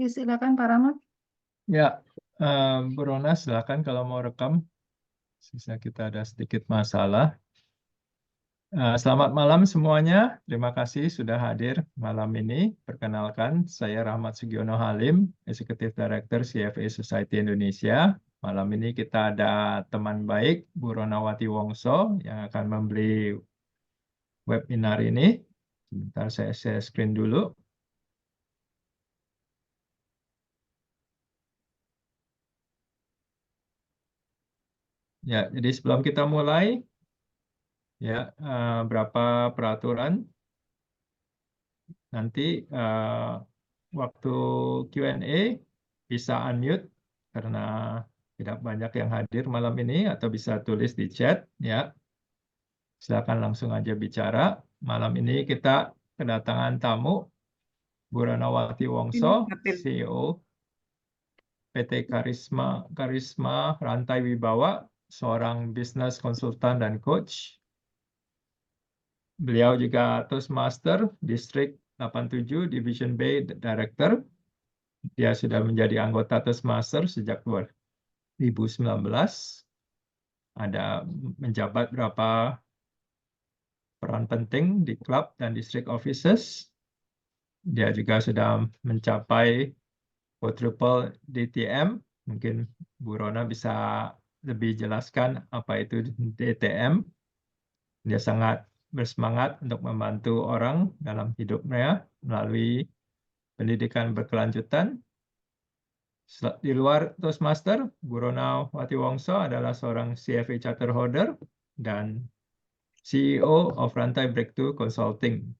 Silakan Pak Rahmat. Ya, Bu Rona silakan kalau mau rekam. Sisa kita ada sedikit masalah. Selamat malam semuanya. Terima kasih sudah hadir malam ini. Perkenalkan, saya Rahmat Sugiono Halim, Executive Director CFA Society Indonesia. Malam ini kita ada teman baik, Bu Ronawati Wongso, yang akan memberi webinar ini. Sebentar saya share screen dulu. Ya, jadi sebelum kita mulai, ya berapa peraturan. Nanti waktu Q&A bisa unmute karena tidak banyak yang hadir malam ini, atau bisa tulis di chat ya. Silakan langsung aja bicara. Malam ini kita kedatangan tamu Bu Ronawati Wongso, CEO PT Karisma Rantai Wibawa, seorang business konsultan dan coach. Beliau juga Toastmaster District 87 Division B Director. Dia sudah menjadi anggota Toastmaster sejak 2019. Ada menjabat beberapa peran penting di klub dan district offices. Dia juga sudah mencapai quadruple DTM. Mungkin Bu Rona bisa lebih jelaskan apa itu DTM. Dia sangat bersemangat untuk membantu orang dalam hidupnya melalui pendidikan berkelanjutan. Di luar Toastmaster, Bu Ronawati Wongso adalah seorang CFA Charter Holder dan CEO of Rantai Breakthrough Consulting,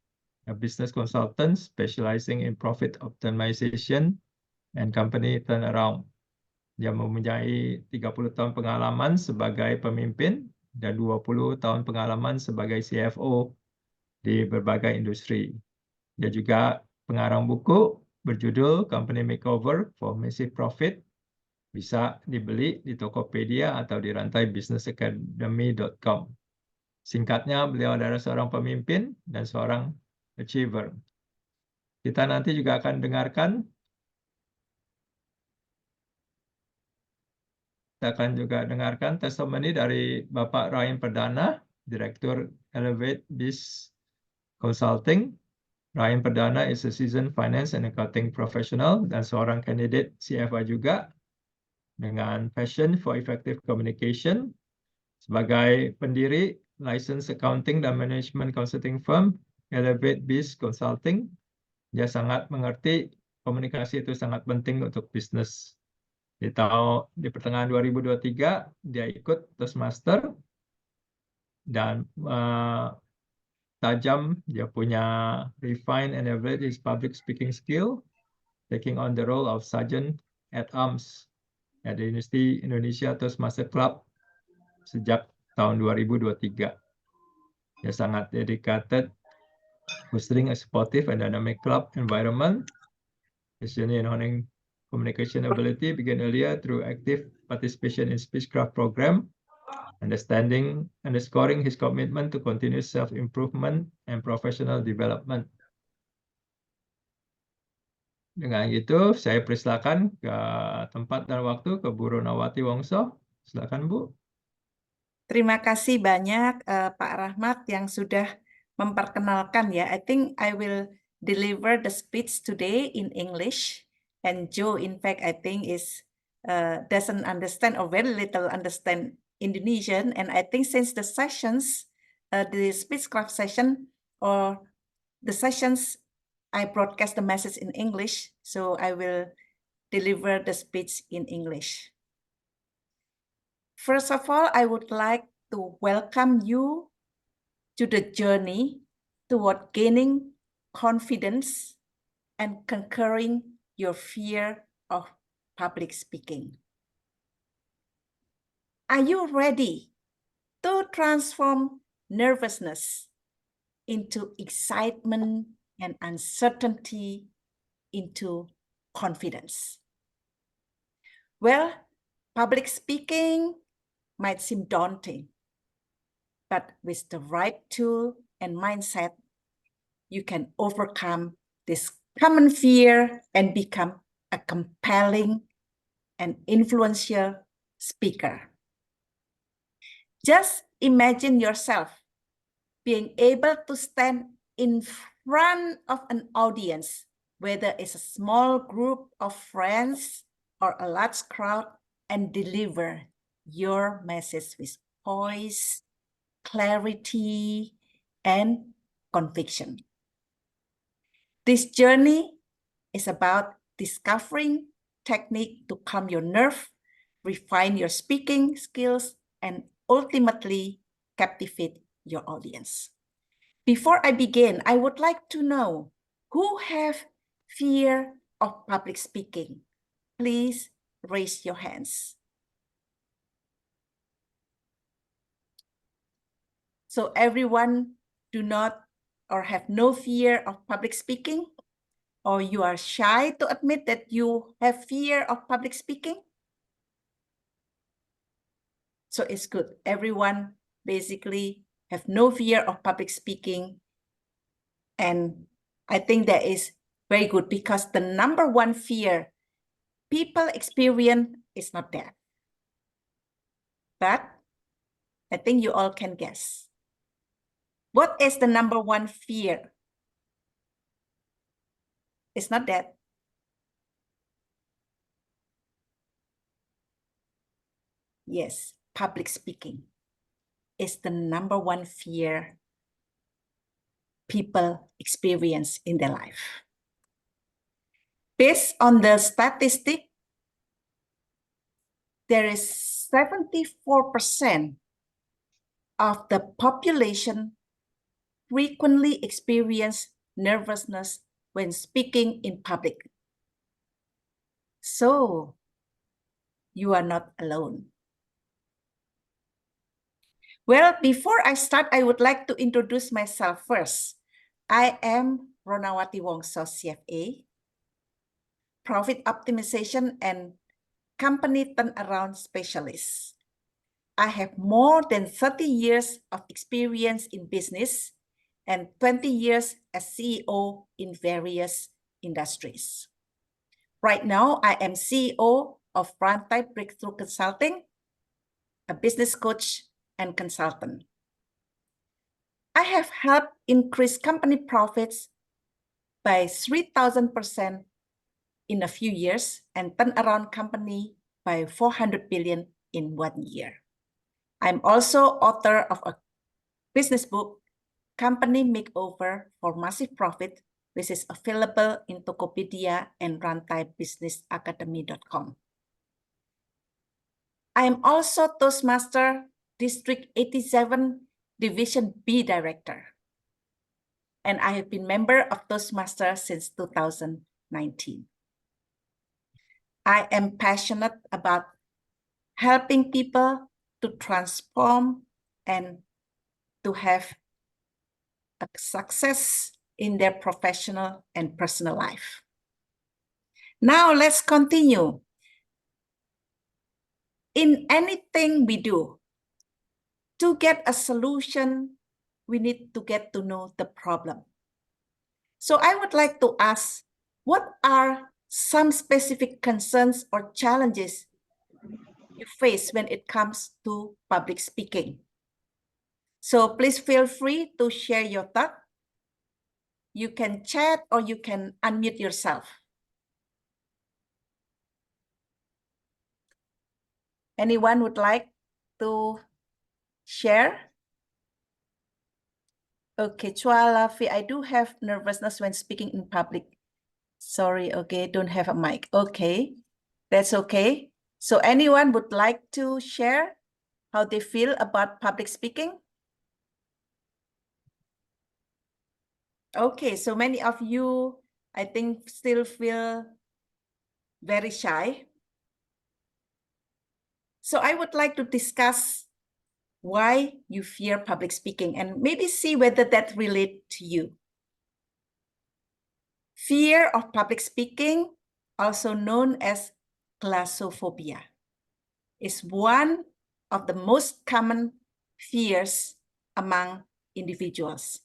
a business consultant specializing in profit optimization and company turnaround. Dia mempunyai 30 tahun pengalaman sebagai pemimpin dan 20 tahun pengalaman sebagai CFO di berbagai industri. Dia juga pengarang buku berjudul Company Makeover for Massive Profit. Bisa dibeli di Tokopedia atau di rantai businessacademy.com. Singkatnya, beliau adalah seorang pemimpin dan seorang achiever. Kita nanti juga akan dengarkan, testimoni dari Bapak Ryan Perdana, Direktur Elevate Biz Consulting. Ryan Perdana is a seasoned finance and accounting professional dan seorang candidate CFA juga, dengan passion for effective communication. Sebagai pendiri license accounting dan management consulting firm Elevate Biz Consulting, dia sangat mengerti komunikasi itu sangat penting untuk bisnis. Di pertengahan 2023 dia ikut Toastmaster dan tajam, dia punya refine and elevate his public speaking skill, taking on the role of Sergeant at Arms at the University Indonesia Toastmaster Club sejak tahun 2023. Dia sangat dedicated, fostering a supportive and dynamic club environment. His journey in honing communication ability began earlier through active participation in Speechcraft program, underscoring his commitment to continuous self-improvement and professional development. Dengan itu, saya persilakan ke tempat dan waktu ke Bu Ronawati Wongso. Silakan, Bu. Terima kasih banyak Pak Rahmat yang sudah memperkenalkan ya. I think I will deliver the speech today in English, and Joe in fact I think is doesn't understand or very little understand Indonesian, and I think since the sessions, the Speechcraft session or the sessions, I broadcast the message in English, so I will deliver the speech in English. First of all, I would like to welcome you to the journey toward gaining confidence and conquering your fear of public speaking. Are you ready to transform nervousness into excitement and uncertainty into confidence? Well, public speaking might seem daunting, but with the right tool and mindset, you can overcome this common fear and become a compelling and influential speaker. Just imagine yourself being able to stand in front of an audience, whether it's a small group of friends or a large crowd, and deliver your message with poise, clarity, and conviction. This journey is about discovering technique to calm your nerve, refine your speaking skills, and ultimately captivate your audience. Before I begin, I would like to know who have fear of public speaking. Please raise your hands. So everyone do not or have no fear of public speaking, or you are shy to admit that you have fear of public speaking? So it's good. Everyone basically have no fear of public speaking. And I think that is very good because the number one fear people experience is not that. But I think you all can guess. What is the number one fear? It's not that. Yes, public speaking is the number one fear people experience in their life. Based on the statistic, there is 74% of the population frequently experience nervousness when speaking in public. So you are not alone. Well, before I start, I would like to introduce myself first. I am Ronawati Wongso, CFA, Profit Optimization and Company Turnaround Specialist. I have more than 30 years of experience in business and 20 years as CEO in various industries. Right now, I am CEO of Rantai Breakthrough Consulting, a business coach and consultant. I have helped increase company profits by 3,000% in a few years and turn around company by 400 billion in 1 year. I'm also author of a business book, Company Makeover for Massive Profit, which is available in Tokopedia and rantaibusinessacademy.com. I am also Toastmaster District 87 Division B Director. And I have been member of Toastmaster since 2019. I am passionate about helping people to transform and to have a success in their professional and personal life. Now let's continue. In anything we do, to get a solution, we need to get to know the problem. So I would like to ask, what are some specific concerns or challenges you face when it comes to public speaking? So please feel free to share your thought. You can chat or you can unmute yourself. Anyone would like to share? Okay, Chua Lafi, I do have nervousness when speaking in public. Sorry, okay, don't have a mic. Okay, that's okay. So anyone would like to share how they feel about public speaking? Okay, so many of you, I think, still feel very shy. So I would like to discuss why you fear public speaking and maybe see whether that relates to you. Fear of public speaking, also known as glossophobia, is one of the most common fears among individuals.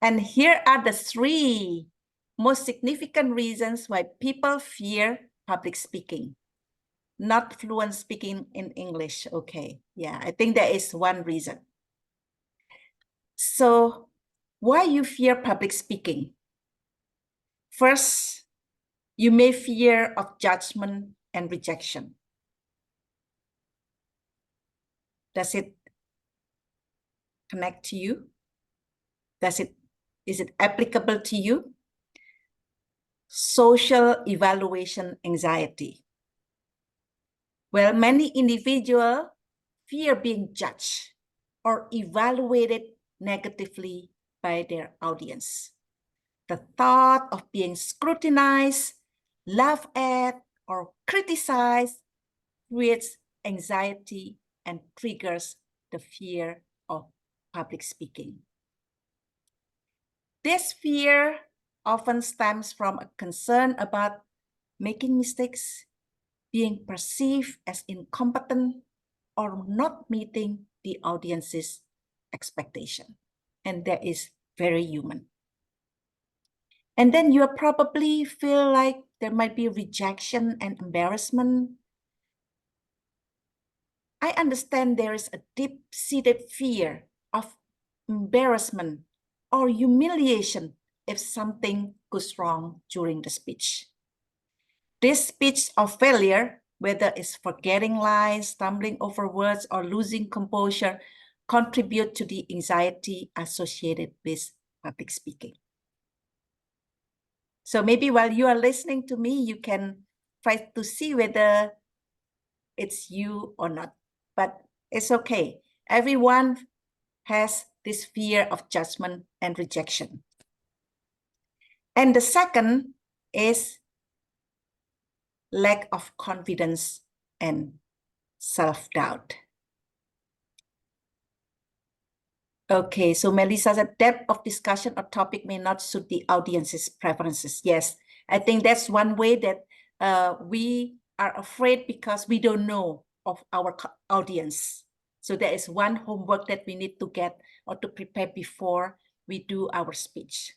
And here are the 3 most significant reasons why people fear public speaking. Not fluent speaking in English. Okay, yeah, I think that is one reason. So why you fear public speaking? First, you may fear of judgment and rejection. Does it connect to you? Is it applicable to you? Social evaluation anxiety. Well, many individuals fear being judged or evaluated negatively by their audience. The thought of being scrutinized, laughed at, or criticized creates anxiety and triggers the fear of public speaking. This fear often stems from a concern about making mistakes, being perceived as incompetent, or not meeting the audience's expectation. And that is very human. And then you probably feel like there might be rejection and embarrassment. I understand there is a deep-seated fear of embarrassment or humiliation if something goes wrong during the speech. This speech of failure, whether it's forgetting lines, stumbling over words, or losing composure, contribute to the anxiety associated with public speaking. So maybe while you are listening to me, you can try to see whether it's you or not, but it's okay. Everyone has this fear of judgment and rejection. And the second is lack of confidence and self-doubt. Okay, so Melissa said depth of discussion or topic may not suit the audience's preferences. Yes, I think that's one way that we are afraid because we don't know of our audience. So there is one homework that we need to get or to prepare before we do our speech.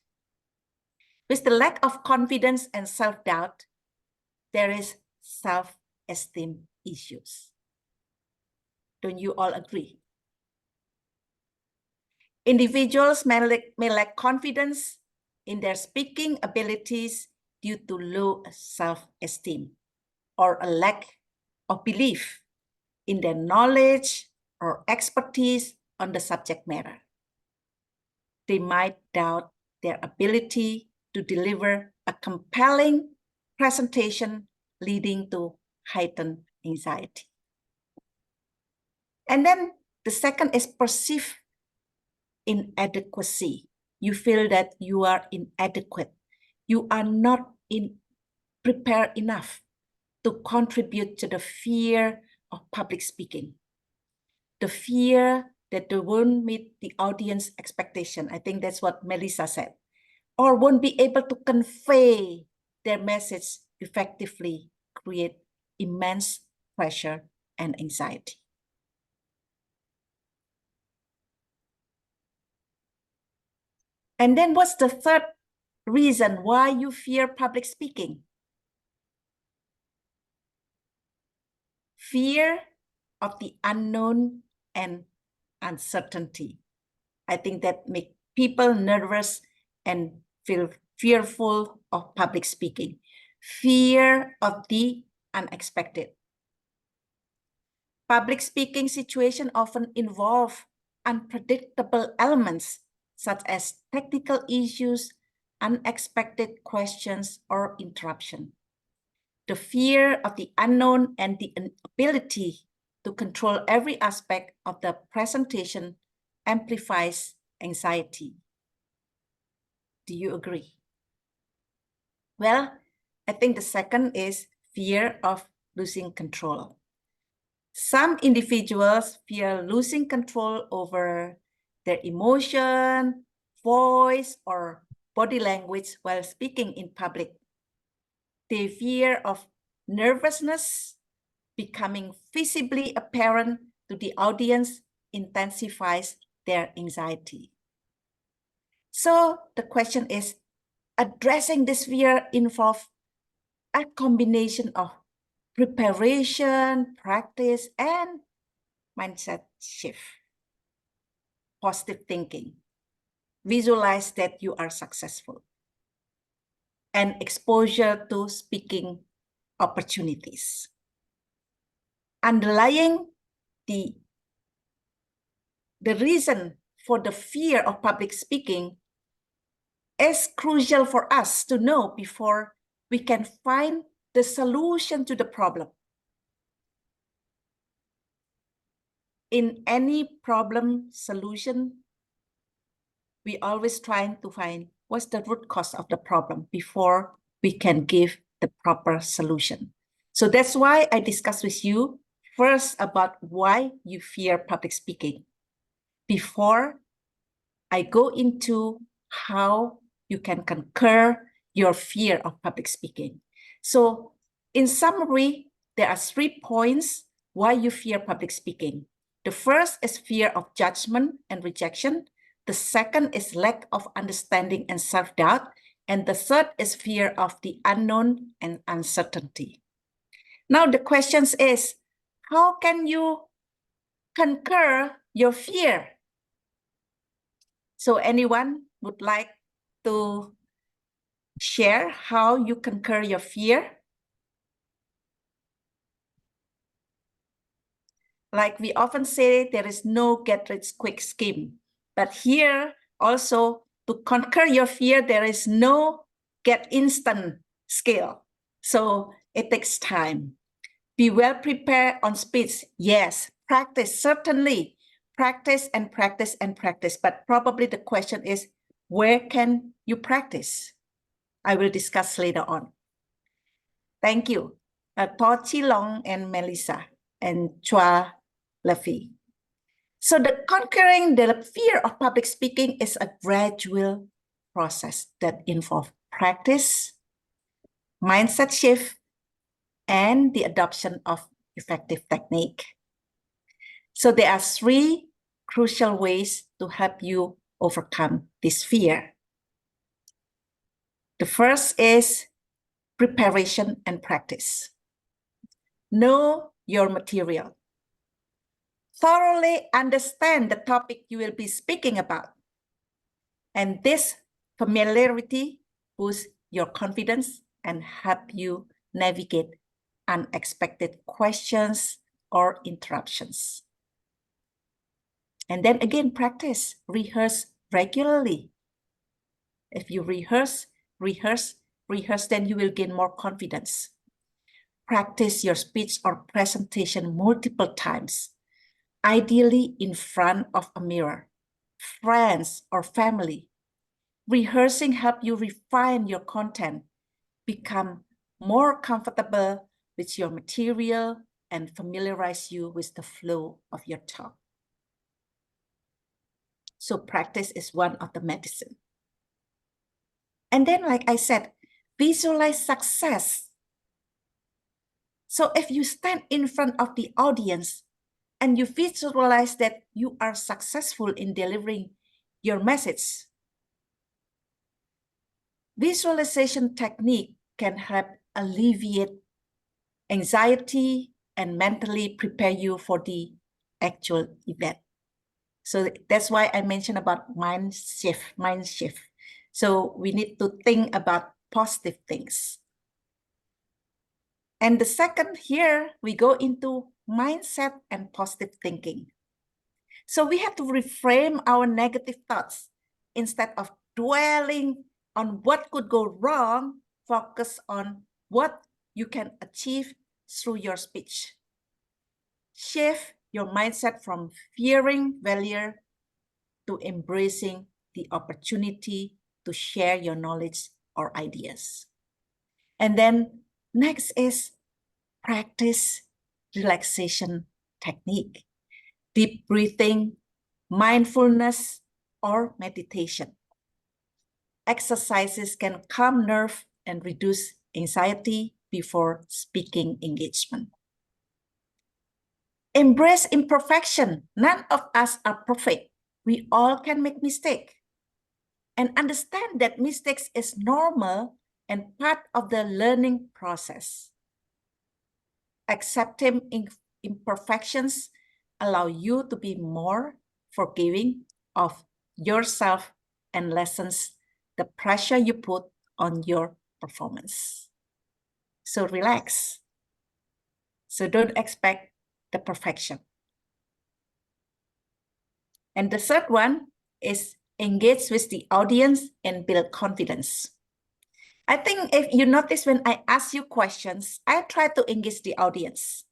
With the lack of confidence and self-doubt, there is self-esteem issues. Don't you all agree? Individuals may lack confidence in their speaking abilities due to low self-esteem or a lack of belief in their knowledge or expertise on the subject matter. They might doubt their ability to deliver a compelling presentation, leading to heightened anxiety. And then the second is perceived inadequacy. You feel that you are inadequate. You are not prepared enough to contribute to the fear of public speaking. The fear that they won't meet the audience expectation. I think that's what Melissa said. Or won't be able to convey their message effectively, create immense pressure and anxiety. And then what's the third reason why you fear public speaking? Fear of the unknown and uncertainty. I think that makes people nervous and feel fearful of public speaking. Fear of the unexpected. Public speaking situations often involve unpredictable elements such as technical issues, unexpected questions, or interruption. The fear of the unknown and the inability to control every aspect of the presentation amplifies anxiety. Do you agree? Well, I think the second is fear of losing control. Some individuals fear losing control over their emotion, voice, or body language while speaking in public. The fear of nervousness becoming visibly apparent to the audience intensifies their anxiety. So the question is, addressing this fear involves a combination of preparation, practice, and mindset shift. Positive thinking. Visualize that you are successful. And exposure to speaking opportunities. Underlying the reason for the fear of public speaking is crucial for us to know before we can find the solution to the problem. In any problem solution, we always trying to find what's the root cause of the problem before we can give the proper solution. So that's why I discussed with you first about why you fear public speaking before I go into how you can conquer your fear of public speaking. So in summary, there are 3 points why you fear public speaking. The first is fear of judgment and rejection. The second is lack of understanding and self-doubt. And the third is fear of the unknown and uncertainty. Now the question is, how can you conquer your fear? So anyone would like to share how you conquer your fear? Like we often say, there is no get-rich-quick scheme. But here also, to conquer your fear, there is no get-instant skill. So it takes time. Be well prepared on speech. Yes, practice, certainly. Practice and practice and practice. But probably the question is, where can you practice? I will discuss later on. Thank you. Tochi Long and Melissa and Chua Leffy. So the conquering the fear of public speaking is a gradual process that involves practice, mindset shift, and the adoption of effective technique. So there are 3 crucial ways to help you overcome this fear. The first is preparation and practice. Know your material. Thoroughly understand the topic you will be speaking about. And this familiarity boosts your confidence and help you navigate unexpected questions or interruptions. And then again, practice, rehearse regularly. If you rehearse, then you will gain more confidence. Practice your speech or presentation multiple times, ideally in front of a mirror, friends or family. Rehearsing helps you refine your content, become more comfortable with your material, and familiarize you with the flow of your talk. So practice is one of the medicine. And then, like I said, visualize success. So if you stand in front of the audience and you visualize that you are successful in delivering your message, visualization technique can help alleviate anxiety and mentally prepare you for the actual event. So that's why I mentioned about mind shift. So we need to think about positive things. And the second here, we go into mindset and positive thinking. So we have to reframe our negative thoughts. Instead of dwelling on what could go wrong, focus on what you can achieve through your speech. Shift your mindset from fearing failure to embracing the opportunity to share your knowledge or ideas. And then next is practice relaxation technique, deep breathing, mindfulness, or meditation. Exercises can calm nerve and reduce anxiety before speaking engagement. Embrace imperfection. None of us are perfect. We all can make mistakes. and understand that mistakes is normal and part of the learning process. Accepting imperfections allow you to be more forgiving of yourself and lessens the pressure you put on your performance. So relax. So don't expect the perfection. And the third one is engage with the audience and build confidence. I think if you notice when I ask you questions, I try to engage the audience,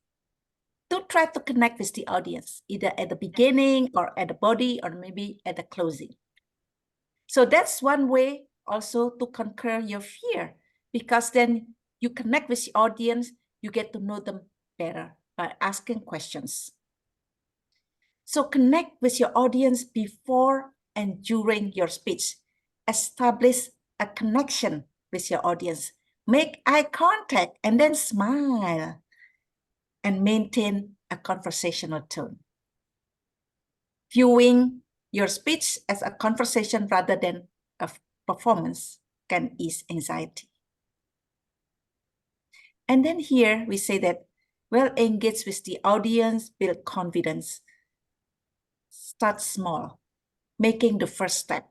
to try to connect with the audience, either at the beginning or at the body or maybe at the closing. So that's one way also to conquer your fear, because then you connect with the audience, you get to know them better by asking questions. So connect with your audience before and during your speech. Establish a connection with your audience. Make eye contact and then smile and maintain a conversational tone. Viewing your speech as a conversation rather than a performance can ease anxiety. And then here we say that, well, engage with the audience, build confidence. Start small, making the first step.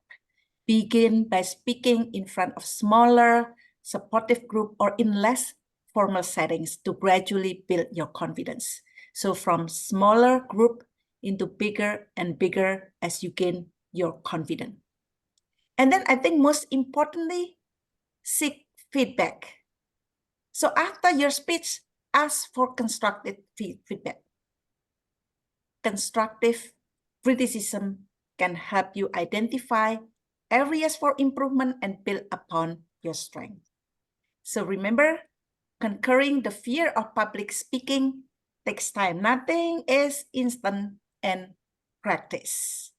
Begin by speaking in front of smaller, supportive group or in less formal settings to gradually build your confidence. So from smaller group into bigger and bigger as you gain your confidence. And then I think most importantly, seek feedback. So after your speech, ask for constructive feedback. Constructive criticism can help you identify areas for improvement and build upon your strength. So remember, conquering the fear of public speaking takes time. Nothing is instant and practice.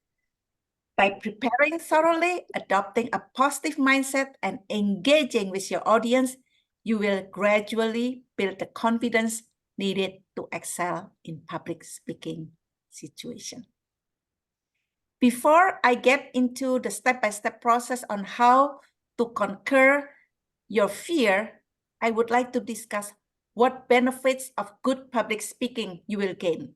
By preparing thoroughly, adopting a positive mindset, and engaging with your audience, you will gradually build the confidence needed to excel in public speaking situation. Before I get into the step-by-step process on how to conquer your fear, I would like to discuss what benefits of good public speaking you will gain,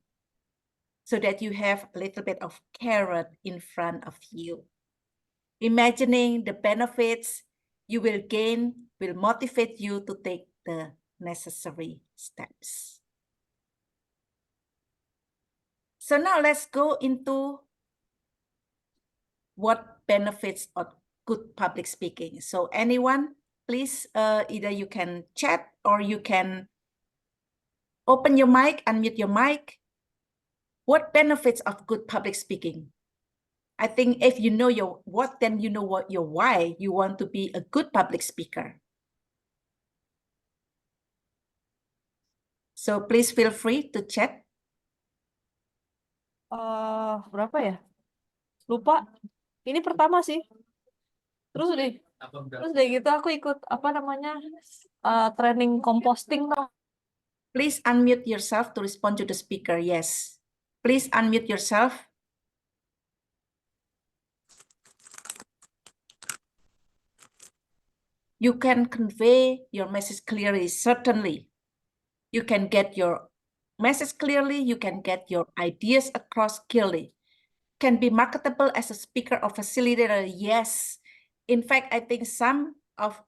so that you have a little bit of carrot in front of you. Imagining the benefits you will gain will motivate you to take the necessary steps. So now let's go into what benefits of good public speaking. So anyone, please, either you can chat or you can open your mic, unmute your mic. What benefits of good public speaking? I think if you know your what, then you know what your why you want to be a good public speaker. So please feel free to chat. Berapa ya? Lupa. Ini pertama sih. Terus deh gitu aku ikut apa namanya training composting tuh. Please unmute yourself to respond to the speaker. Yes. Please unmute yourself. You can convey your message clearly, certainly. You can get your message clearly, you can get your ideas across clearly. Can be marketable as a speaker or facilitator, yes. In fact, I think some of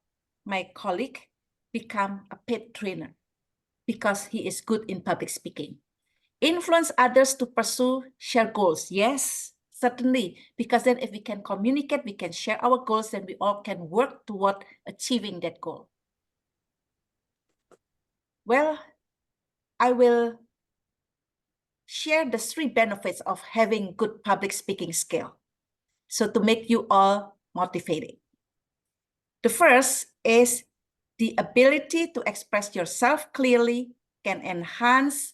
my colleagues become a paid trainer because he is good in public speaking. Influence others to pursue shared goals, yes, certainly, because then if we can communicate, we can share our goals, then we all can work toward achieving that goal. Well, I will share the 3 benefits of having good public speaking skill, so to make you all motivated. The first is the ability to express yourself clearly can enhance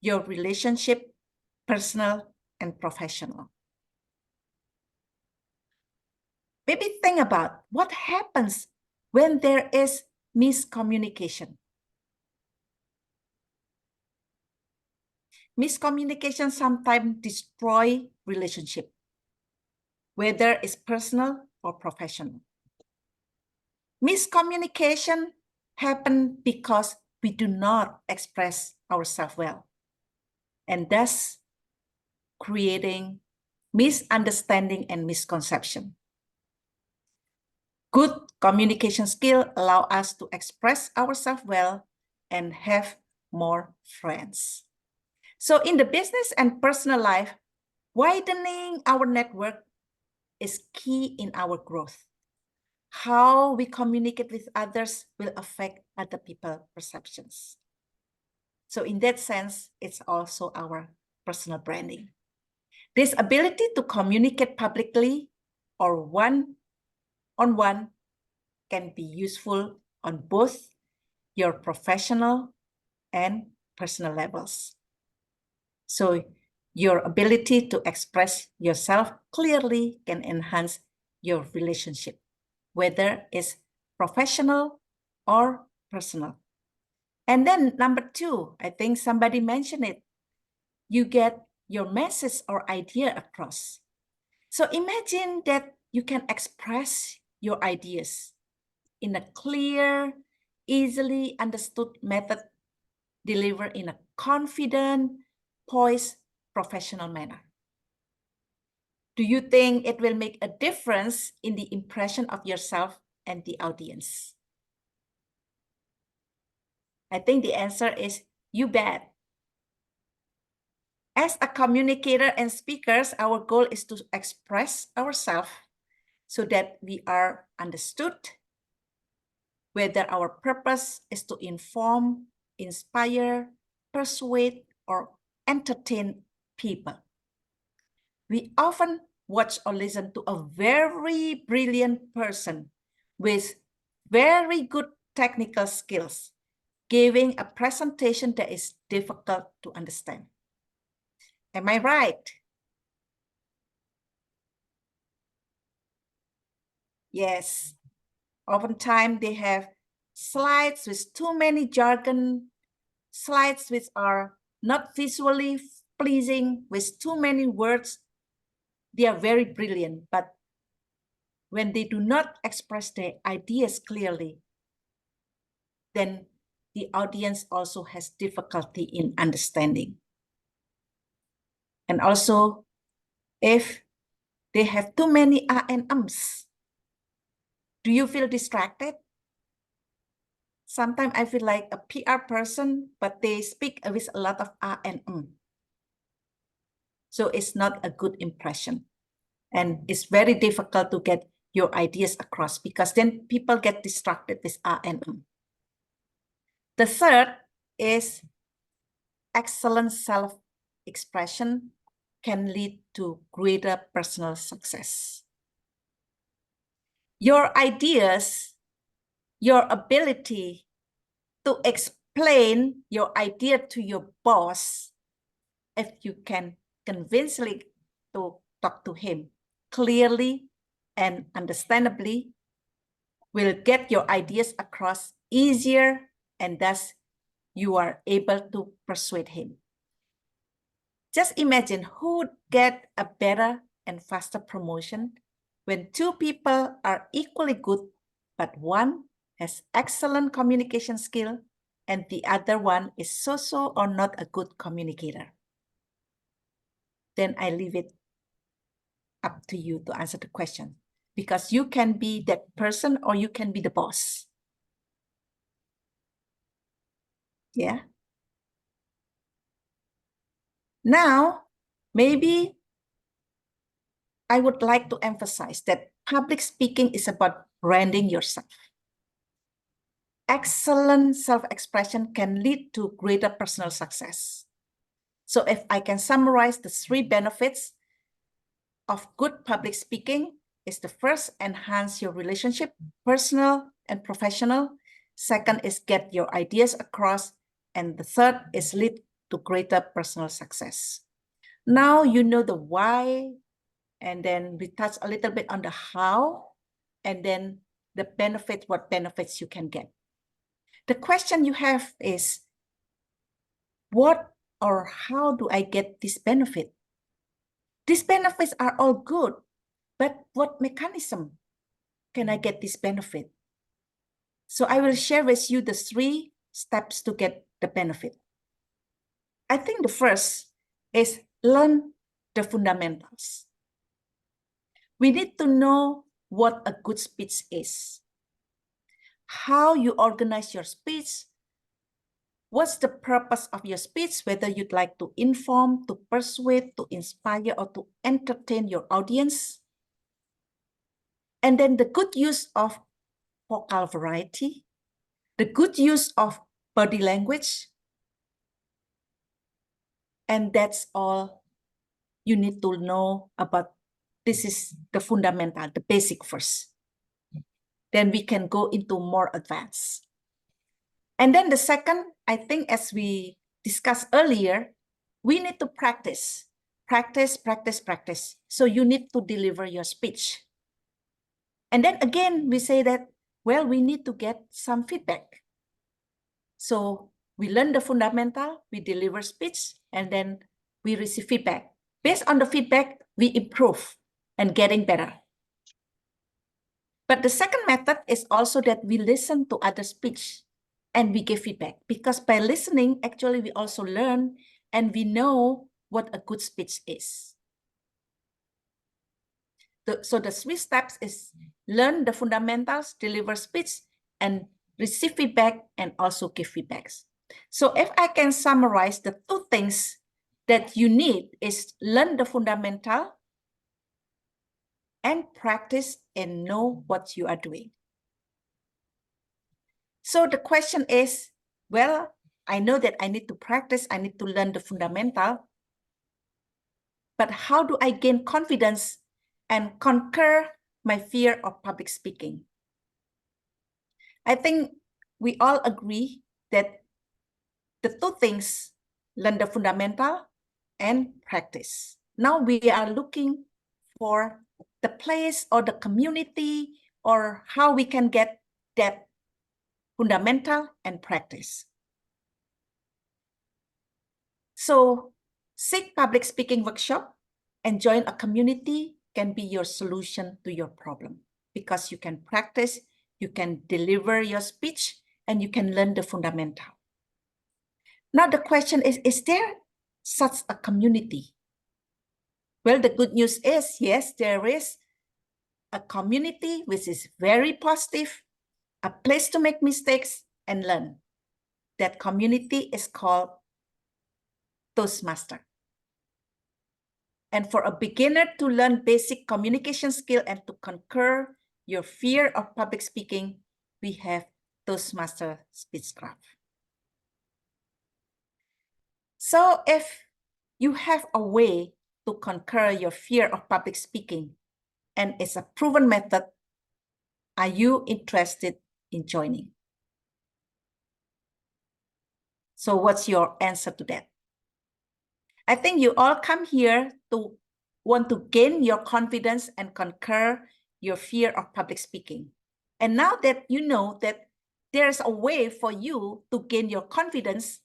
your relationship, personal and professional. Maybe think about what happens when there is miscommunication. Miscommunication sometimes destroy relationship, whether it's personal or professional. Miscommunication happens because we do not express ourselves well, and thus creating misunderstanding and misconception. Good communication skills allow us to express ourselves well and have more friends. So in the business and personal life, widening our network is key in our growth. How we communicate with others will affect other people's perceptions. So in that sense, it's also our personal branding. This ability to communicate publicly or one-on-one can be useful on both your professional and personal levels. So your ability to express yourself clearly can enhance your relationship, whether it's professional or personal. And then number 2, I think somebody mentioned it, you get your message or idea across. So imagine that you can express your ideas in a clear, easily understood method, delivered in a confident, poised, professional manner. Do you think it will make a difference in the impression of yourself and the audience? I think the answer is you bet. As a communicator and speakers, our goal is to express ourselves so that we are understood, whether our purpose is to inform, inspire, persuade, or entertain people. We often watch or listen to a very brilliant person with very good technical skills, giving a presentation that is difficult to understand. Am I right? Yes. Oftentimes they have slides with too many jargon, slides which are not visually pleasing, with too many words. They are very brilliant, but when they do not express their ideas clearly, then the audience also has difficulty in understanding. And also, if they have too many and ums, do you feel distracted? Sometimes I feel like a PR person, but they speak with a lot of and So it's not a good impression. And it's very difficult to get your ideas across because then people get distracted with and The third is excellent self-expression can lead to greater personal success. Your ideas, your ability to explain your idea to your boss, if you can convincingly to talk to him clearly and understandably, will get your ideas across easier, and thus you are able to persuade him. Just imagine who would get a better and faster promotion when 2 people are equally good, but one has excellent communication skill and the other one is so-so or not a good communicator. Then I leave it up to you to answer the question, because you can be that person or you can be the boss. Yeah. Now, maybe I would like to emphasize that public speaking is about branding yourself. Excellent self-expression can lead to greater personal success. So if I can summarize the 3 benefits of good public speaking, is the first, enhance your relationship, personal and professional. Second is get your ideas across. And the third is lead to greater personal success. Now you know the why, and then we touch a little bit on the how, and then the benefits, what benefits you can get. The question you have is, what or how do I get this benefit? These benefits are all good, but what mechanism can I get this benefit? So I will share with you the 3 steps to get the benefit. I think the first is learn the fundamentals. We need to know what a good speech is, how you organize your speech, what's the purpose of your speech, whether you'd like to inform, to persuade, to inspire, or to entertain your audience. And then the good use of vocal variety, the good use of body language. And that's all you need to know about. This is the fundamental, the basic first. Then we can go into more advanced. And then the second, I think as we discussed earlier, we need to practice. Practice, practice, practice. So you need to deliver your speech. And then again, we say that, well, we need to get some feedback. So we learn the fundamental, we deliver speech, and then we receive feedback. Based on the feedback, we improve and getting better. But the second method is also that we listen to other speech and we give feedback, because by listening, actually, we also learn and we know what a good speech is. So the 3 steps is learn the fundamentals, deliver speech, and receive feedback, and also give feedbacks. So if I can summarize the 2 things that you need is learn the fundamental and practice and know what you are doing. So the question is, well, I know that I need to practice, I need to learn the fundamental, but how do I gain confidence and conquer my fear of public speaking? I think we all agree that the 2 things, learn the fundamental and practice. Now we are looking for the place or the community or how we can get that fundamental and practice. So seek public speaking workshop and join a community can be your solution to your problem, because you can practice, you can deliver your speech, and you can learn the fundamental. Now the question is there such a community? Well, the good news is, yes, there is a community which is very positive, a place to make mistakes and learn. That community is called Toastmaster. And for a beginner to learn basic communication skill and to conquer your fear of public speaking, we have Toastmaster Speechcraft. So if you have a way to conquer your fear of public speaking and it's a proven method, are you interested in joining? So what's your answer to that? I think you all come here to want to gain your confidence and conquer your fear of public speaking. And now that you know that there's a way for you to gain your confidence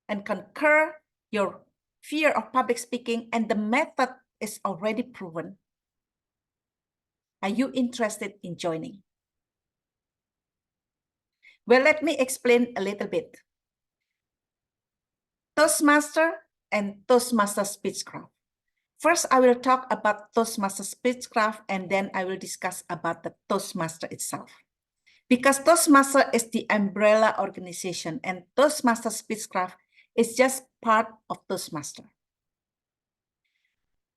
and conquer your fear of public speaking, and the method is already proven, are you interested in joining? Well, let me explain a little bit. Toastmaster and Toastmaster Speechcraft. First, I will talk about Toastmaster Speechcraft, and then I will discuss about the Toastmaster itself. Because Toastmaster is the umbrella organization and Toastmaster Speechcraft is just part of Toastmaster.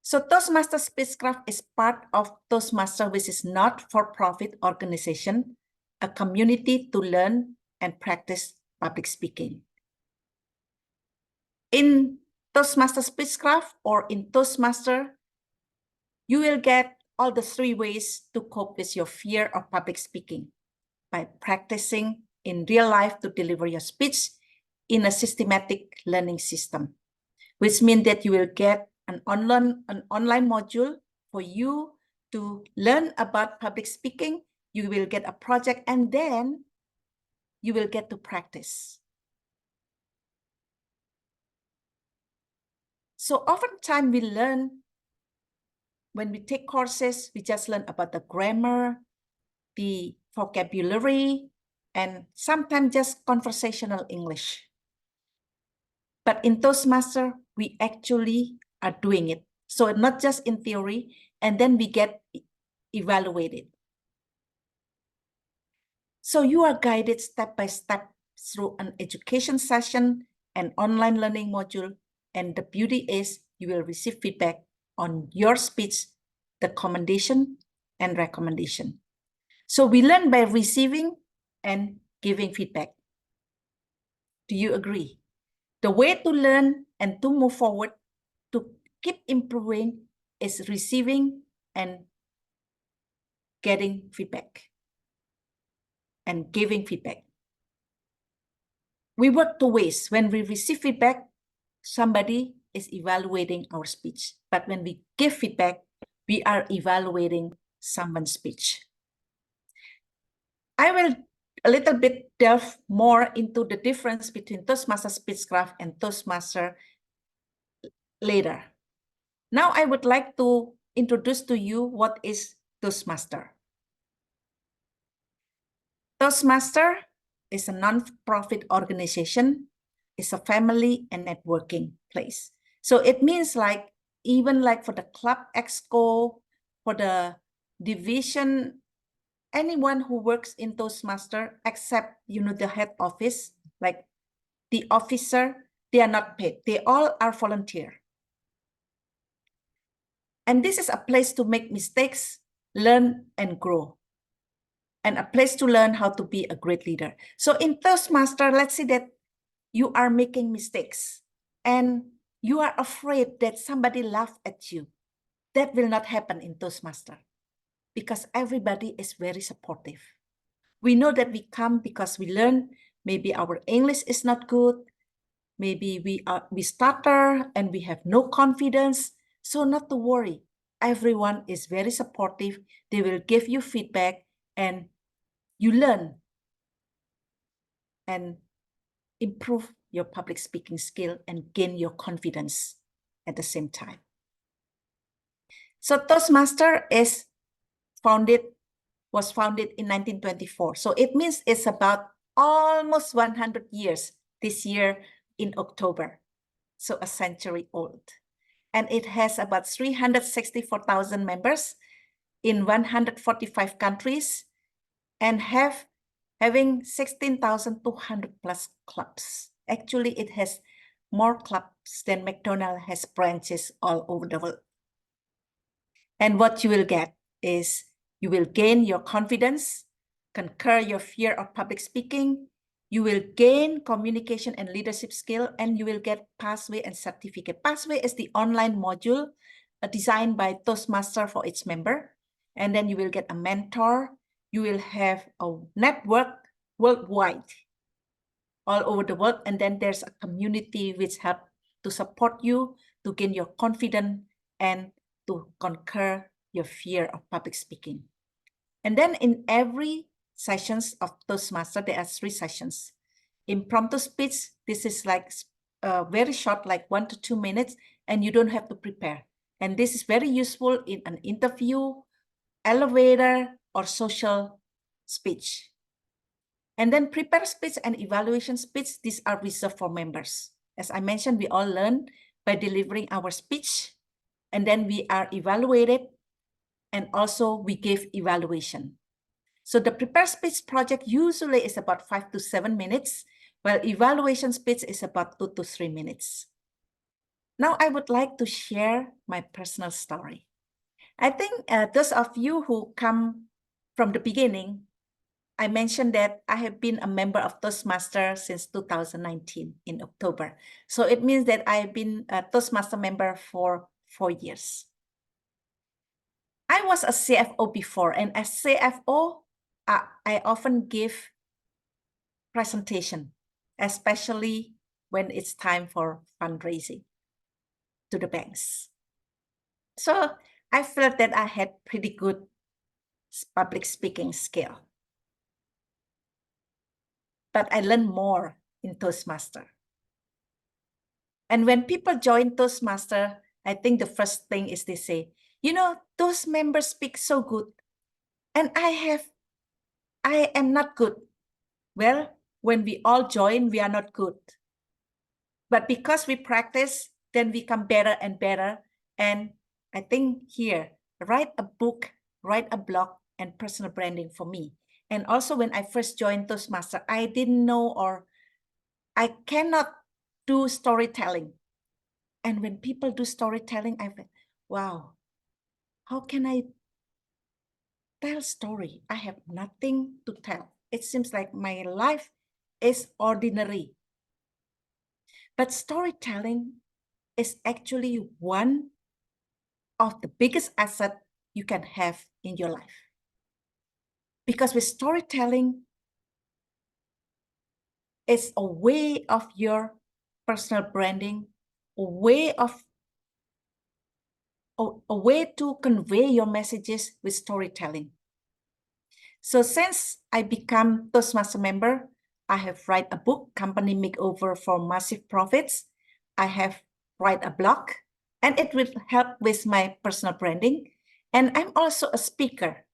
So Toastmaster Speechcraft is part of Toastmaster, which is not-for-profit organization, a community to learn and practice public speaking. In Toastmaster Speechcraft or in Toastmaster, you will get all the 3 ways to cope with your fear of public speaking by practicing in real life to deliver your speech in a systematic learning system, which means that you will get an online module for you to learn about public speaking. You will get a project and then you will get to practice. So oftentimes we learn, when we take courses, we just learn about the grammar, the vocabulary, and sometimes just conversational English. But in Toastmaster, we actually are doing it. So not just in theory, and then we get evaluated. So you are guided step by step through an education session, an online learning module, and the beauty is you will receive feedback on your speech, the commendation and recommendation. So we learn by receiving and giving feedback. Do you agree? The way to learn and to move forward, to keep improving, is receiving and getting feedback and giving feedback. We work two ways. When we receive feedback, somebody is evaluating our speech. But when we give feedback, we are evaluating someone's speech. I will a little bit delve more into the difference between Toastmaster Speechcraft and Toastmaster later. Now I would like to introduce to you what is Toastmaster. Toastmaster is a non-profit organization, it's a family and networking place. So it means like, even like for the club exco, for the division, anyone who works in Toastmaster, except, the head office, like the officer, they are not paid. They all are volunteer. And this is a place to make mistakes, learn and grow, and a place to learn how to be a great leader. So in Toastmaster, let's say that you are making mistakes and you are afraid that somebody laughs at you. That will not happen in Toastmaster because everybody is very supportive. We know that we come because we learn, maybe our English is not good, maybe we stutter and we have no confidence. So not to worry, everyone is very supportive. They will give you feedback and you learn and improve your public speaking skill and gain your confidence at the same time. So Toastmaster was founded in 1924. So it means it's about almost 100 years this year in October. So a century old. And it has about 364,000 members in 145 countries and having 16,200 plus clubs. Actually, it has more clubs than McDonald's has branches all over the world. And what you will get is you will gain your confidence, conquer your fear of public speaking, you will gain communication and leadership skill, and you will get Pathway and Certificate. Pathway is the online module designed by Toastmaster for its member. And then you will get a mentor. You will have a network worldwide, all over the world. And then there's a community which help to support you, to gain your confidence and to conquer your fear of public speaking. And then in every sessions of Toastmaster, there are 3 sessions. Impromptu speech, this is like very short, like 1 to 2 minutes, and you don't have to prepare. And this is very useful in an interview, elevator, or social speech. And then prepare speech and evaluation speech, these are reserved for members. As I mentioned, we all learn by delivering our speech, and then we are evaluated, and also we give evaluation. So the prepare speech project usually is about 5 to 7 minutes, while evaluation speech is about 2 to 3 minutes. Now I would like to share my personal story. I think those of you who come from the beginning, I mentioned that I have been a member of Toastmaster since 2019 in October. So it means that I have been a Toastmaster member for 4 years. I was a CFO before, and as CFO, I often give presentation, especially when it's time for fundraising to the banks. So I felt that I had pretty good public speaking skill. But I learned more in Toastmaster. And when people join Toastmaster, I think the first thing is they say, those members speak so good. And I have I am not good. Well, when we all join, we are not good. But because we practice, then we become better and better. And I think here, write a book, write a blog, and personal branding for me. And also when I first joined Toastmaster, I didn't know, or I cannot do storytelling. And when people do storytelling, I feel, wow, how can I tell story? I have nothing to tell. It seems like my life is ordinary. But storytelling is actually one of the biggest assets you can have in your life. Because with storytelling, it's a way of your personal branding, a way to convey your messages with storytelling. So since I become Toastmaster member, I have write a book, Company Makeover for Massive Profits. I have write a blog, and it will help with my personal branding. And I'm also a speaker.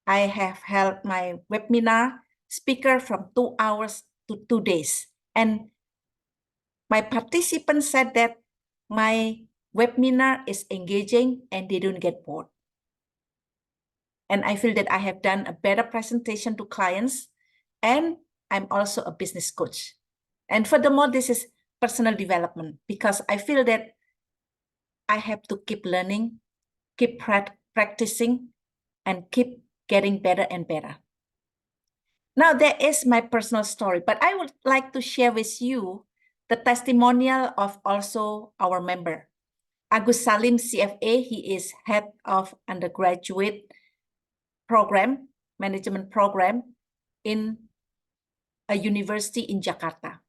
I have held my webinar speaker from 2 hours to 2 days. And my participants said that my webinar is engaging and they don't get bored. And I feel that I have done a better presentation to clients, and I'm also a business coach. And furthermore, this is personal development, because I feel that I have to keep learning, keep practicing, and keep getting better and better. Now, that is my personal story, but I would like to share with you the testimonial of also our member. Agus Salim, CFA, he is head of undergraduate program, management program in a university in Jakarta.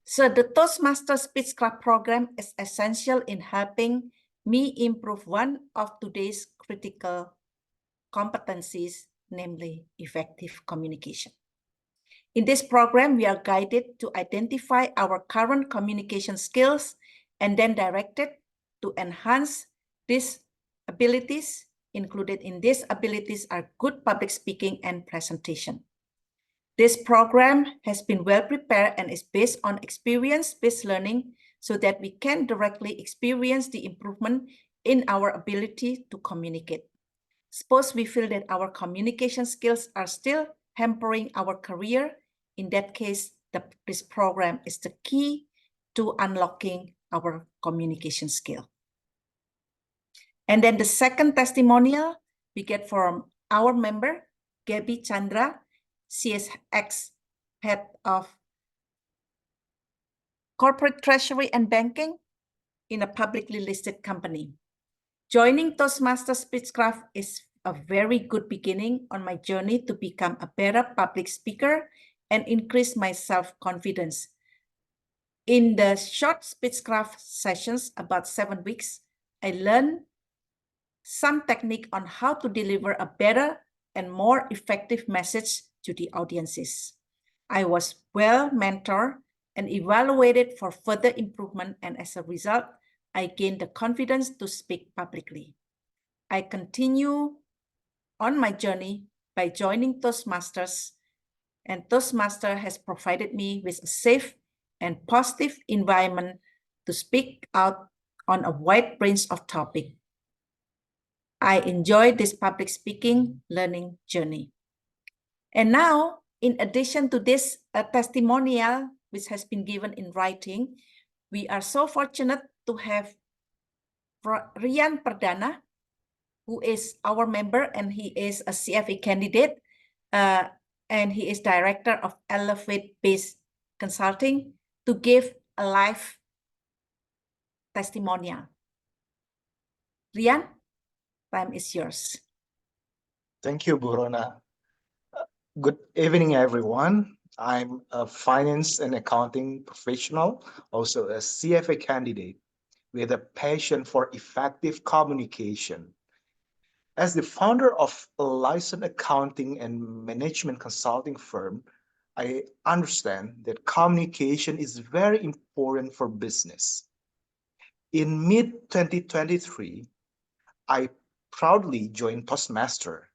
So the Toastmaster Speech Club program is essential in helping me improve one of today's critical competencies, namely effective communication. In this program, we are guided to identify our current communication skills and then directed to enhance these abilities. Included in these abilities are good public speaking and presentation. This program has been well prepared and is based on experience-based learning so that we can directly experience the improvement in our ability to communicate. Suppose we feel that our communication skills are still hampering our career. In that case, this program is the key to unlocking our communication skill. And then the second testimonial we get from our member, Gabby Chandra, CSX head of corporate treasury and banking in a publicly listed company. Joining Toastmaster Speechcraft is a very good beginning on my journey to become a better public speaker and increase my self-confidence. In the short Speechcraft sessions, about 7 weeks, I learned some technique on how to deliver a better and more effective message to the audiences. I was well mentored and evaluated for further improvement, and as a result, I gained the confidence to speak publicly. I continue on my journey by joining Toastmasters, and Toastmaster has provided me with a safe and positive environment to speak out on a wide range of topics. I enjoy this public speaking learning journey. And now, in addition to this testimonial, which has been given in writing, we are so fortunate to have Rian Perdana, who is our member, and he is a CFA candidate, and he is director of Elevate-based consulting, to give a live testimonial. Rian, time is yours. Thank you, Bu Rona. Good evening, everyone. I'm a finance and accounting professional, also a CFA candidate with a passion for effective communication. As the founder of a licensed accounting and management consulting firm, I understand that communication is very important for business. In mid-2023, I proudly joined Toastmaster,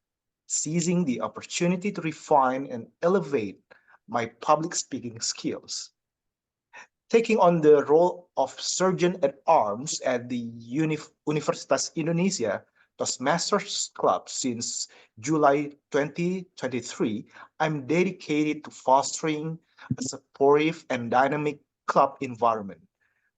seizing the opportunity to refine and elevate my public speaking skills. Taking on the role of Sergeant-at-Arms at the Universitas Indonesia Toastmasters Club since July 2023, I'm dedicated to fostering a supportive and dynamic club environment.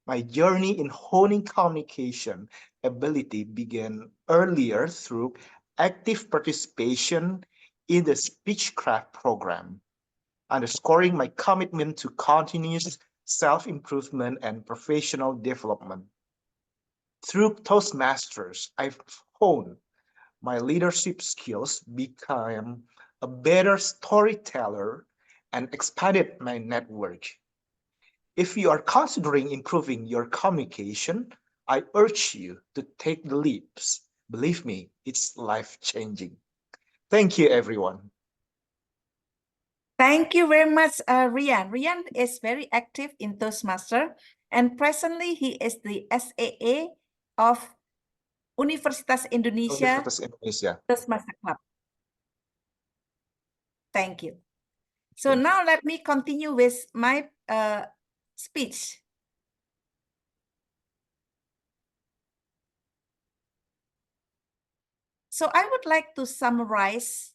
My journey in honing communication ability began earlier through active participation in the Speechcraft program, underscoring my commitment to continuous self-improvement and professional development. Through Toastmasters, I've honed my leadership skills, become a better storyteller, and expanded my network. If you are considering improving your communication, I urge you to take the leaps. Believe me, it's life-changing. Thank you, everyone. Thank you very much, Rian. Rian is very active in Toastmaster, and presently he is the SAA of Universitas Indonesia Universitas Indonesia. Toastmaster Club. Thank you. So Thank you. now let me continue with my speech. So I would like to summarize.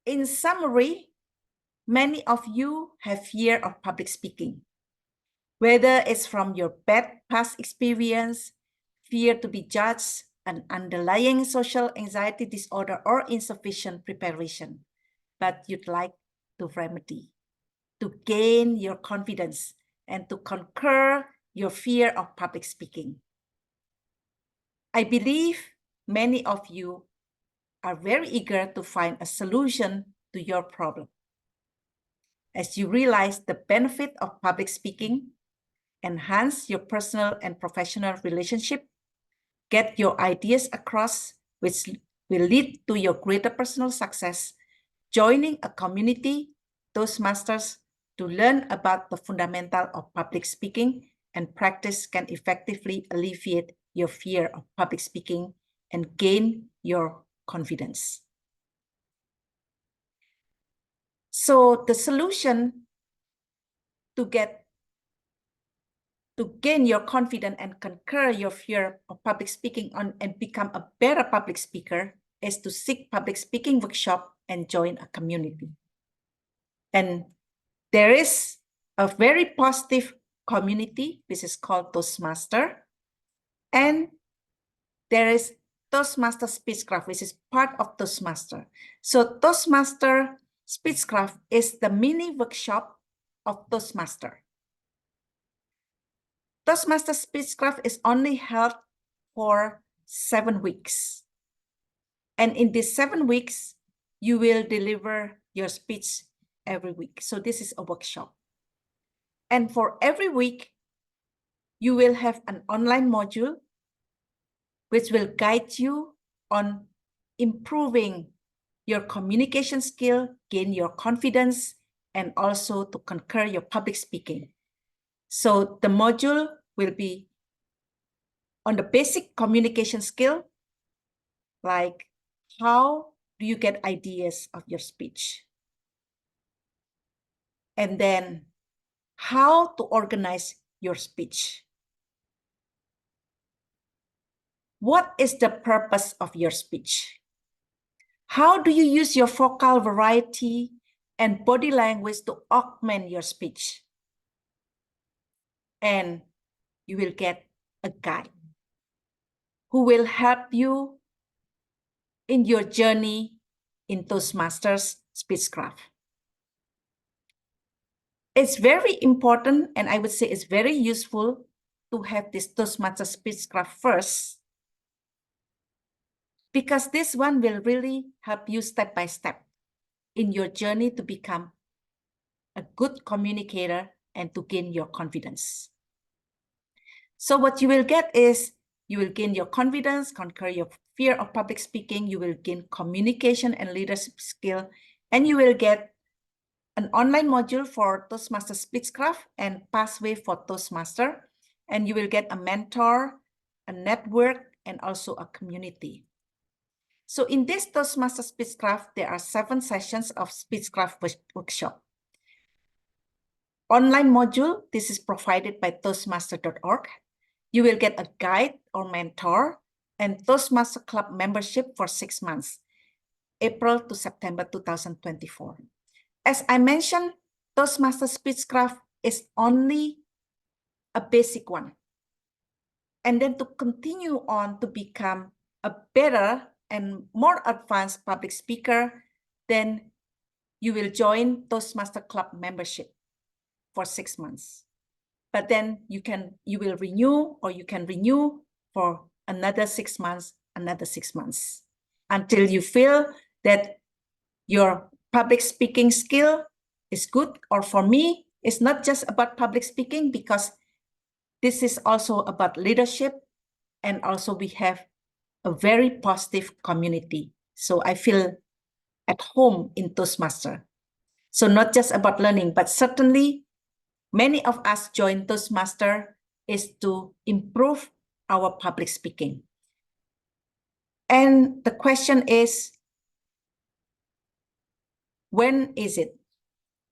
In summary, many of you have fear of public speaking, whether it's from your bad past experience, fear to be judged, an underlying social anxiety disorder, or insufficient preparation, but you'd like to remedy, to gain your confidence, and to conquer your fear of public speaking. I believe many of you are very eager to find a solution to your problem. As you realize the benefit of public speaking, enhance your personal and professional relationship, get your ideas across, which will lead to your greater personal success, joining a community, Toastmasters, to learn about the fundamental of public speaking and practice can effectively alleviate your fear of public speaking and gain your confidence. So the solution to gain your confidence and conquer your fear of public speaking and become a better public speaker is to seek public speaking workshop and join a community. And there is a very positive community, which is called Toastmaster. And there is Toastmaster Speechcraft, which is part of Toastmaster. So Toastmaster Speechcraft is the mini workshop of Toastmaster. Toastmaster Speechcraft is only held for 7 weeks. And in these 7 weeks, you will deliver your speech every week. So this is a workshop. And for every week, you will have an online module which will guide you on improving your communication skill, gain your confidence, and also to conquer your public speaking. So the module will be on the basic communication skill, like how do you get ideas of your speech? And then how to organize your speech. What is the purpose of your speech? How do you use your vocal variety and body language to augment your speech? And you will get a guide who will help you in your journey in Toastmasters Speechcraft. It's very important, and I would say it's very useful to have this Toastmasters Speechcraft first, because this one will really help you step by step in your journey to become a good communicator and to gain your confidence. So what you will get is you will gain your confidence, conquer your fear of public speaking, you will gain communication and leadership skill, and you will get an online module for Toastmaster Speechcraft and Pathway for Toastmaster, and you will get a mentor, a network, and also a community. So in this Toastmaster Speechcraft, there are 7 sessions of Speechcraft workshop. Online module, this is provided by Toastmaster.org. You will get a guide or mentor and Toastmaster Club membership for 6 months, April to September 2024. As I mentioned, Toastmaster Speechcraft is only a basic one. And then to continue on to become a better and more advanced public speaker, then you will join Toastmaster Club membership for 6 months. But then you will renew, or you can renew for another 6 months, until you feel that your public speaking skill is good. Or for me, it's not just about public speaking, because this is also about leadership, and also we have a very positive community. So I feel at home in Toastmaster. So not just about learning, but certainly many of us join Toastmaster is to improve our public speaking. And the question is, when is it?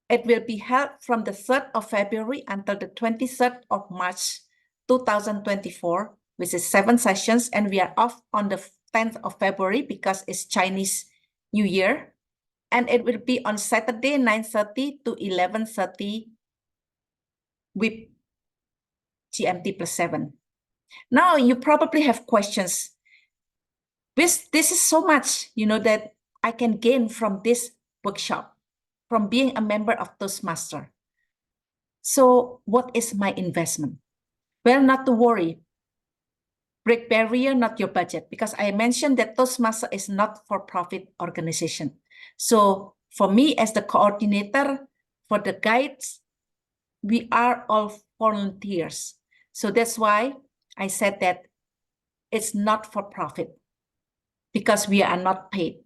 It will be held from the 3rd of February until the 23rd of March 2024, which is 7 sessions, and we are off on the 10th of February because it's Chinese New Year. And it will be on Saturday, 9:30 to 11:30 with GMT +7. Now, you probably have questions. This is so much, that I can gain from this workshop, from being a member of Toastmaster. So what is my investment? Well, not to worry. Break barrier, not your budget, because I mentioned that Toastmaster is not for-profit organization. So for me as the coordinator, for the guides, we are all volunteers. So that's why I said that it's not for profit, because we are not paid.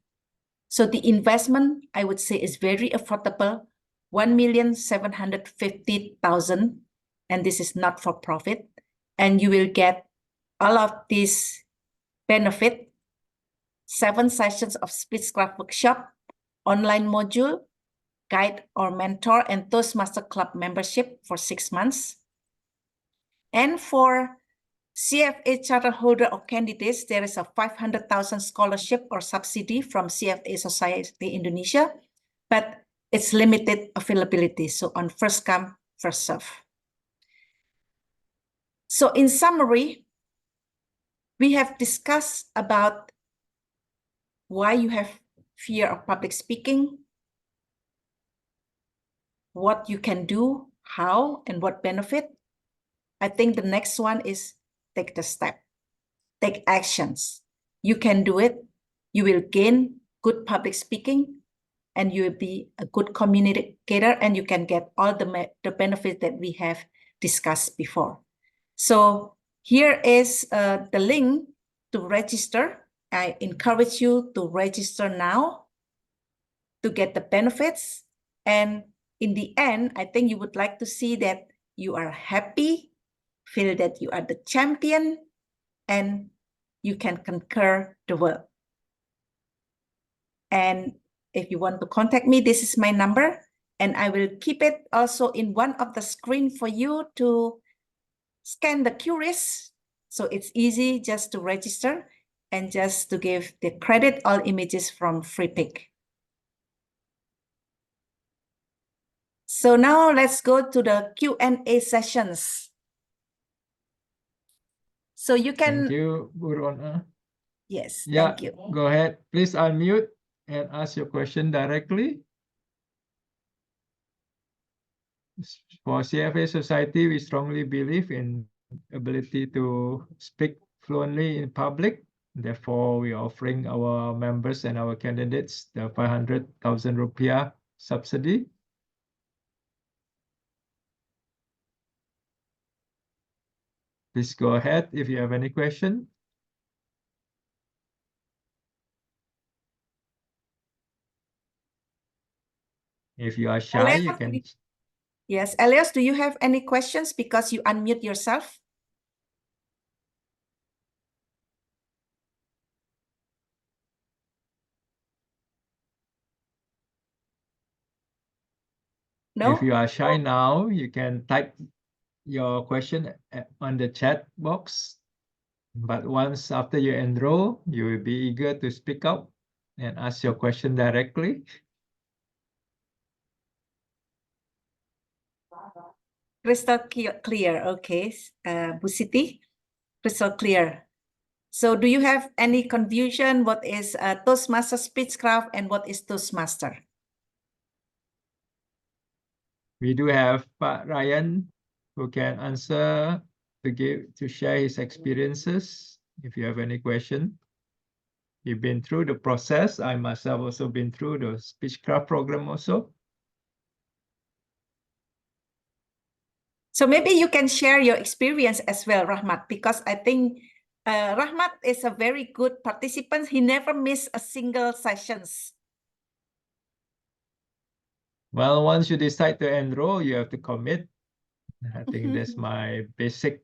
So the investment, I would say, is very affordable, 1,750,000, and this is not for profit. And you will get all of these benefit: 7 sessions of Speechcraft workshop, online module, guide or mentor, and Toastmaster Club membership for 6 months. And for CFA charter holder or candidates, there is a 500,000 scholarship or subsidy from CFA Society Indonesia, but it's limited availability. So on first come, first serve. So in summary, we have discussed about why you have fear of public speaking, what you can do, how, and what benefit. I think the next one is take the step, take actions. You can do it. You will gain good public speaking, and you will be a good communicator, and you can get all the benefits that we have discussed before. So here is the link to register. I encourage you to register now to get the benefits. And in the end, I think you would like to see that you are happy, feel that you are the champion, and you can conquer the world. And if you want to contact me, this is my number, and I will keep it also in one of the screen for you to scan the QRIS. So it's easy just to register and just to give the credit all images from FreePic. So now let's go to the Q&A sessions. So you can... Thank you, Bu Rona. Yes, Yeah, thank you. go ahead. Please unmute and ask your question directly. For CFA Society, we strongly believe in ability to speak fluently in public. Therefore, we are offering our members and our candidates the 500,000 rupiah subsidy. Please go ahead if you have any question. If you are shy, you can... Yes, Elias, do you have any questions because you unmute yourself? No? If you are shy now, you can type your question on the chat box. But once after you enroll, you will be eager to speak up and ask your question directly. Crystal clear. Okay. Bu Siti, crystal clear. So do you have any confusion? What is Toastmaster Speechcraft and what is Toastmaster? We do have Pak Ryan who can answer to share his experiences. If you have any question, you've been through the process. I myself also been through the Speechcraft program also. So maybe you can share your experience as well, Rahmat, because I think Rahmat is a very good participant. He never missed a single sessions. Well, once you decide to enroll, you have to commit. I think that's my basic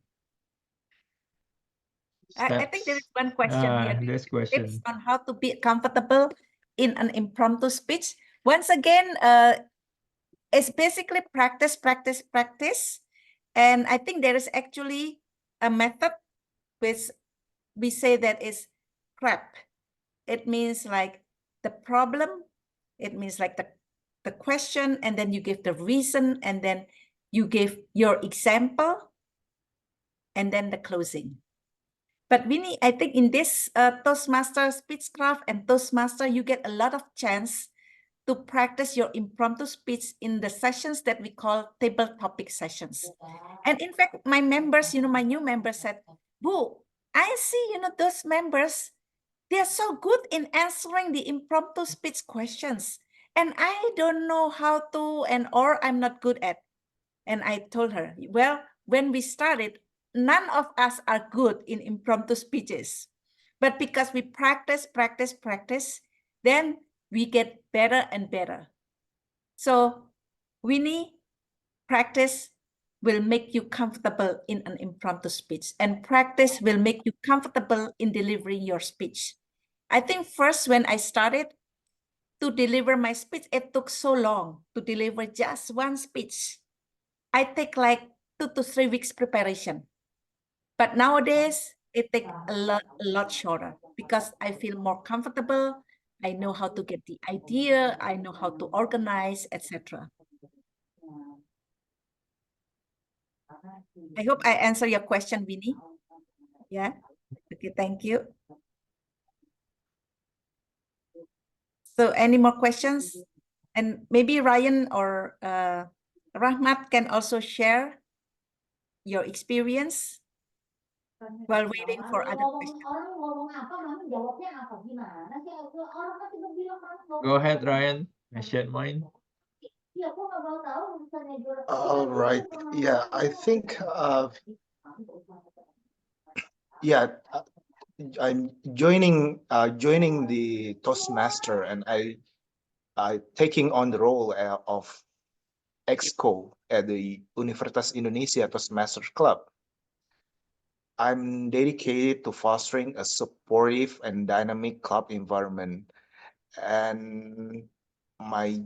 I think there is steps. one question here. This Tips question. on how to be comfortable in an impromptu speech. Once again, it's basically practice, practice, practice. And I think there is actually a method which we say that is PrEP. It means like the problem, it means like the question, and then you give the reason, and then you give your example, and then the closing. But Winnie, I think in this Toastmaster Speechcraft and Toastmaster, you get a lot of chance to practice your impromptu speech in the sessions that we call table topic sessions. And in fact, my members, my new members said, "Bu, I see, those members, they are so good in answering the impromptu speech questions. And I don't know how to, or I'm not good at." And I told her, well, when we started, none of us are good in impromptu speeches. But because we practice, then we get better and better. So Winnie, practice will make you comfortable in an impromptu speech, and practice will make you comfortable in delivering your speech. I think first when I started to deliver my speech, it took so long to deliver just one speech. I take like 2 to 3 weeks preparation. But nowadays, it takes a lot shorter because I feel more comfortable. I know how to get the idea. I know how to organize, etc. I hope I answer your question, Winnie. Yeah. Okay, thank you. So any more questions? And maybe Ryan or Rahmat can also share your experience while waiting for other questions. Go ahead, Ryan. I shared mine. All right. Yeah, I think, yeah, I'm joining the Toastmaster, and I taking on the role of Exco at the Universitas Indonesia Toastmaster Club. I'm dedicated to fostering a supportive and dynamic club environment, and my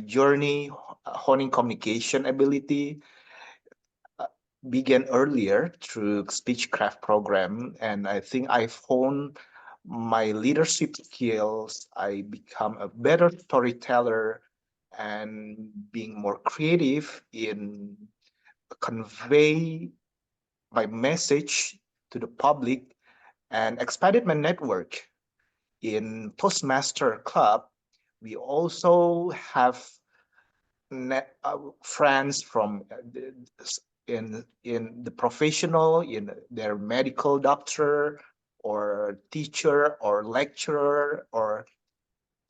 journey honing communication ability began earlier through Speechcraft program, and I think I've honed my leadership skills. I become a better storyteller and being more creative in convey my message to the public, and expanded my network. In Toastmaster Club, we also have friends from in the professional, in their medical doctor or teacher or lecturer or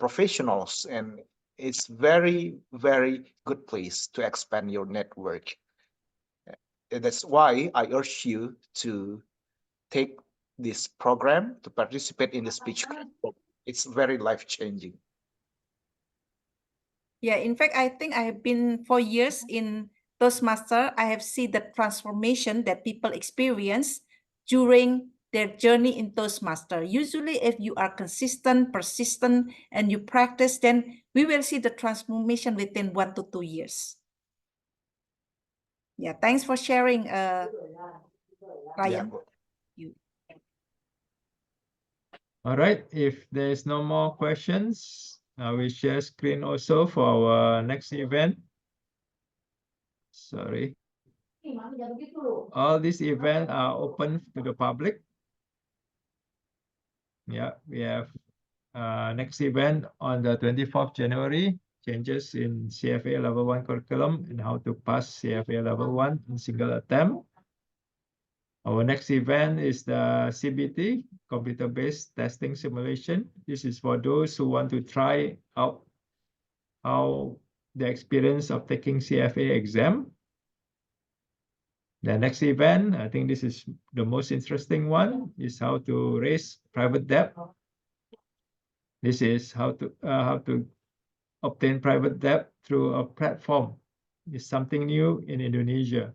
professionals, and it's very good place to expand your network. And that's why I urge you to take this program, to participate in the Speechcraft program. It's very life-changing. Yeah, in fact, I think I have been 4 years in Toastmaster. I have seen the transformation that people experience during their journey in Toastmaster. Usually, if you are consistent, persistent, and you practice, then we will see the transformation within 1 to 2 years. Yeah, thanks for sharing, Yeah, Ryan. Bu. All right, if there's no more questions, I will share screen also for our next event. Sorry. All these events are open to the public. Yeah, we have next event on the 24th January, changes in CFA Level 1 curriculum and how to pass CFA Level 1 in single attempt. Our next event is the CBT, computer-based testing simulation. This is for those who want to try out how the experience of taking CFA exam. The next event, I think this is the most interesting one, is how to raise private debt. This is how to obtain private debt through a platform. It's something new in Indonesia.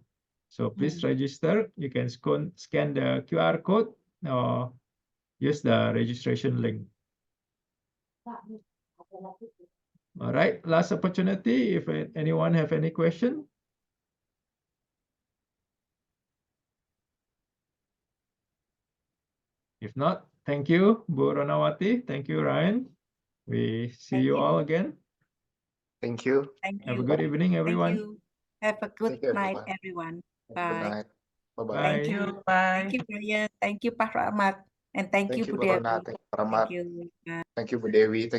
So please register. You can scan the QR code or use the registration link. All right, last opportunity. If anyone have any question. If not, thank you, Bu Ronawati. Thank you, Ryan. We see Thank you you. all again. Thank you. Thank Have a you. good evening, everyone. Thank you. Have a good Thank you, night, everyone. everyone. Good Bye. night. Bye-bye. Thank Bye. you. Bye. Thank you, Brian. Thank you, Pak Rahmat. And thank you, Thank you, Bu Dewi. Borona. Thank you, Thank Rahmat. you. Bye. Thank you, Bu Dewi. Thank